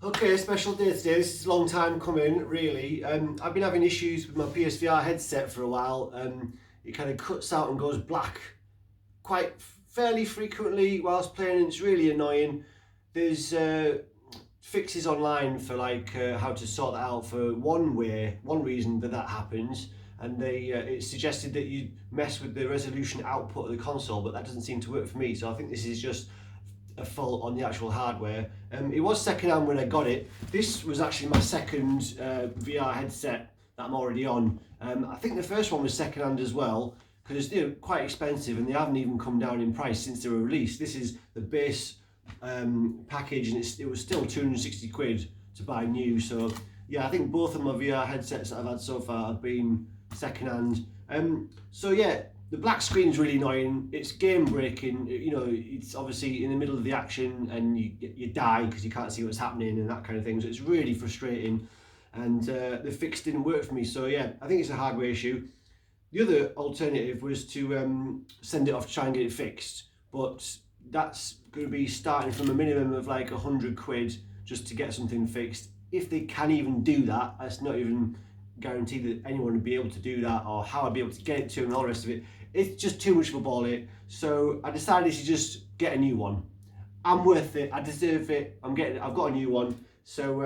Okay, special day today. This is a long time coming, really. I've been having issues with my PSVR headset for a while. It kind of cuts out and goes black quite fairly frequently whilst playing, and it's really annoying. There's fixes online for how to sort that out for one reason that happens, and it suggested that you mess with the resolution output of the console, but that doesn't seem to work for me. So I think this is just a fault on the actual hardware. It was second hand when I got it. This was actually my second VR headset that I'm already on. I think the first one was second hand as well, because they're quite expensive and they haven't even come down in price since they were released. This is the base package, and it was still 260 quid to buy new. So yeah, I think both of my VR headsets that I've had so far have been second hand. So yeah, the black screen is really annoying. It's game breaking. You know, it's obviously in the middle of the action and you die because you can't see what's happening and that kind of thing. So it's really frustrating. And the fix didn't work for me. So yeah, I think it's a hardware issue. The other alternative was to send it off to try and get it fixed. But that's going to be starting from a minimum of like 100 quid just to get something fixed. If they can even do that, that's not even guaranteed that anyone would be able to do that, or how I'd be able to get it to them and all the rest of it. It's just too much of a ball ache. So I decided to just get a new one. I'm worth it. I deserve it. I've got a new one. So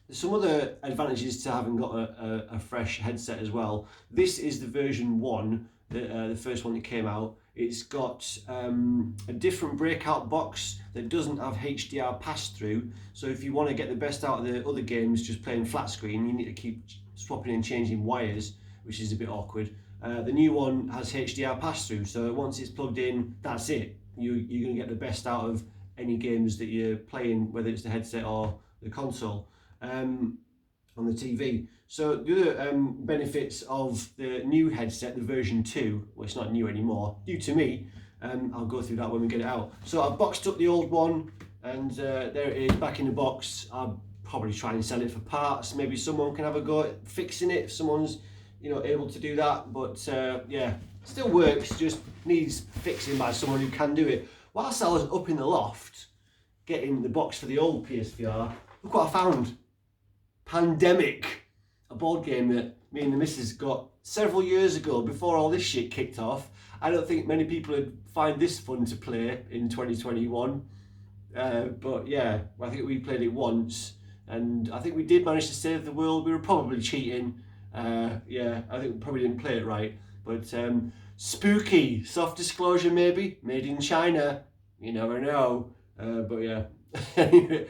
there's some other advantages to having got a fresh headset as well. This is the version 1, the first one that came out. It's got a different breakout box that doesn't have HDR pass-through. So if you want to get the best out of the other games just playing flat screen, you need to keep swapping and changing wires, which is a bit awkward. The new one has HDR pass-through, so once it's plugged in, that's it. You're going to get the best out of any games that you're playing, whether it's the headset or the console on the TV. So the other benefits of the new headset, the version 2, well, it's not new anymore, new to me. I'll go through that when we get it out. So I've boxed up the old one, and there it is back in the box. I'll probably try and sell it for parts. Maybe someone can have a go at fixing it if someone's able to do that. But yeah, still works, just needs fixing by someone who can do it. Whilst I was up in the loft getting the box for the old PSVR, look what I found. Pandemic, a board game that me and the missus got several years ago before all this shit kicked off. I don't think many people would find this fun to play in 2021. But yeah, I think we played it once, and I think we did manage to save the world. We were probably cheating. Yeah, I think we probably didn't play it right. But spooky, soft disclosure maybe, made in China. You never know. But yeah, yeah,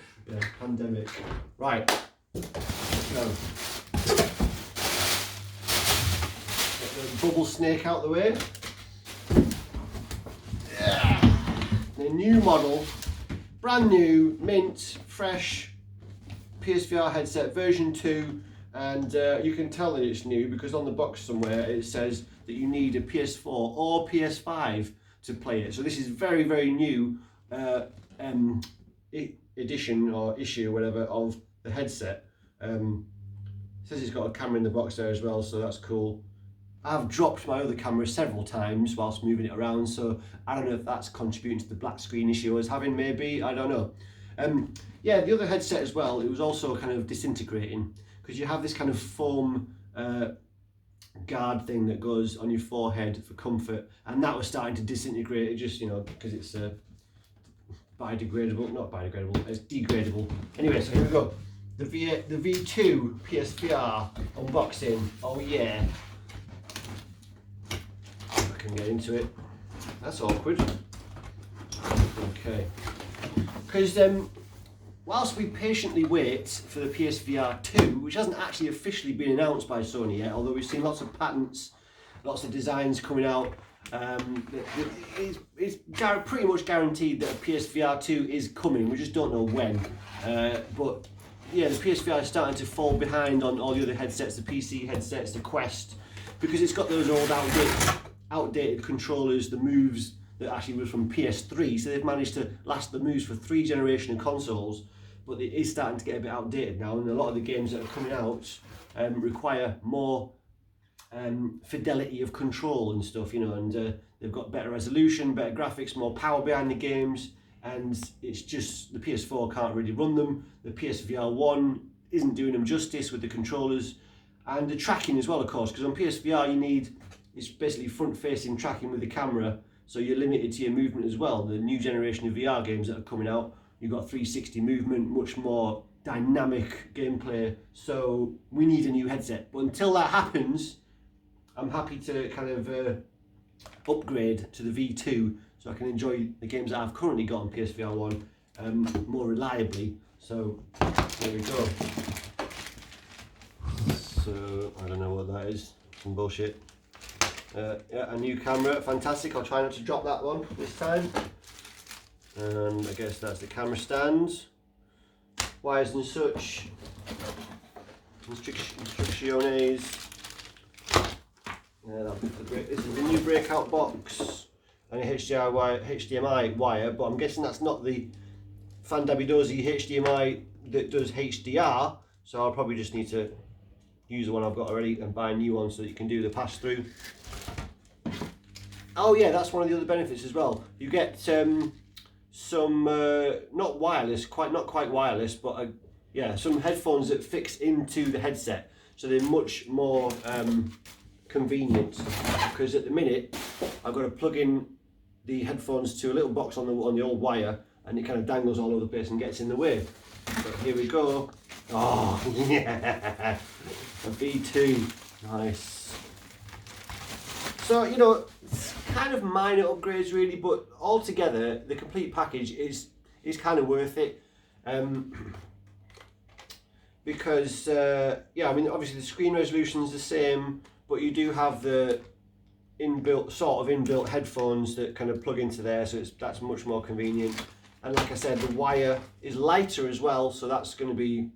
pandemic. Right, let's go. Get the bubble snake out the way. Yeah. The new model, brand new, mint, fresh PSVR headset version 2. And you can tell that it's new because on the box somewhere it says that you need a PS4 or PS5 to play it. So this is very, very new edition or issue, whatever, of the headset. It says it's got a camera in the box there as well, so that's cool. I've dropped my other camera several times whilst moving it around, so I don't know if that's contributing to the black screen issue I was having, maybe, I don't know. Yeah, the other headset as well, it was also kind of disintegrating, because you have this kind of foam guard thing that goes on your forehead for comfort, and that was starting to disintegrate. It just, because it's biodegradable, not biodegradable, it's degradable. Anyway, so here we go. The V2 PSVR unboxing. Oh yeah. I can get into it. That's awkward. Okay. Because whilst we patiently wait for the PSVR 2, which hasn't actually officially been announced by Sony yet, although we've seen lots of patents, lots of designs coming out, it's pretty much guaranteed that a PSVR 2 is coming. We just don't know when. But yeah, the PSVR is starting to fall behind on all the other headsets, the PC headsets, the Quest, because it's got those old outdated controllers, the moves that actually were from PS3, so they've managed to last the moves for 3 generations of consoles, but it is starting to get a bit outdated now, and a lot of the games that are coming out require more fidelity of control and stuff, and they've got better resolution, better graphics, more power behind the games, and it's just the PS4 can't really run them. The PSVR 1 isn't doing them justice with the controllers, and the tracking as well, of course, because on PSVR it's basically front-facing tracking with the camera, so you're limited to your movement as well. The new generation of VR games that are coming out, you've got 360 movement, much more dynamic gameplay, so we need a new headset. But until that happens, I'm happy to kind of upgrade to the V2 so I can enjoy the games that I've currently got on PSVR 1 more reliably. So there we go. So I don't know what that is, some bullshit. Yeah, a new camera, fantastic. I'll try not to drop that one this time. And I guess that's the camera stand. Wires and such. Instrucciones. Yeah, this is the new breakout box and a HDMI wire, but I'm guessing that's not the Fandabidozi HDMI that does HDR, so I'll probably just need to use the one I've got already and buy a new one so that you can do the pass-through. Oh yeah, that's one of the other benefits as well. You get some not wireless, not quite wireless, but yeah, some headphones that fix into the headset, so they're much more convenient, because at the minute I've got to plug in the headphones to a little box on the old wire, and it kind of dangles all over the place and gets in the way. But here we go. Oh yeah, a V2, nice. So you know, it's kind of minor upgrades really, but altogether the complete package is kind of worth it. Because yeah, I mean obviously the screen resolution is the same, but you do have the inbuilt headphones that kind of plug into there, so that's much more convenient. And like I said, the wire is lighter as well, so that's going to be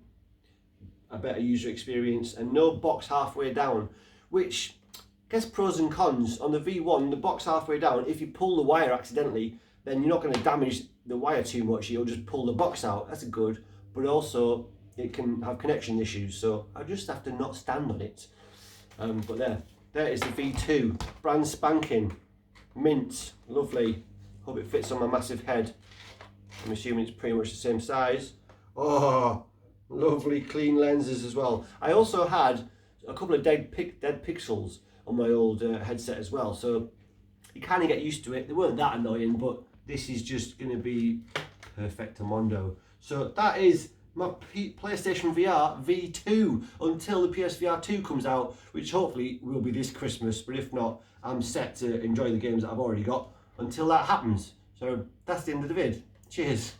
a better user experience. And no box halfway down, which I guess pros and cons. On the V1, the box halfway down, if you pull the wire accidentally, then you're not going to damage the wire too much, you'll just pull the box out. That's good, but also it can have connection issues, so I just have to not stand on it. But there is the V2, brand spanking, mint, lovely. Hope it fits on my massive head. I'm assuming it's pretty much the same size. Oh, lovely clean lenses as well. I also had a couple of dead pixels on my old headset as well, so you kind of get used to it. They weren't that annoying, but this is just going to be perfectamundo. So that is my PlayStation VR V2 until the PSVR 2 comes out, which hopefully will be this Christmas, but if not, I'm set to enjoy the games that I've already got until that happens. So that's the end of the vid. Cheers.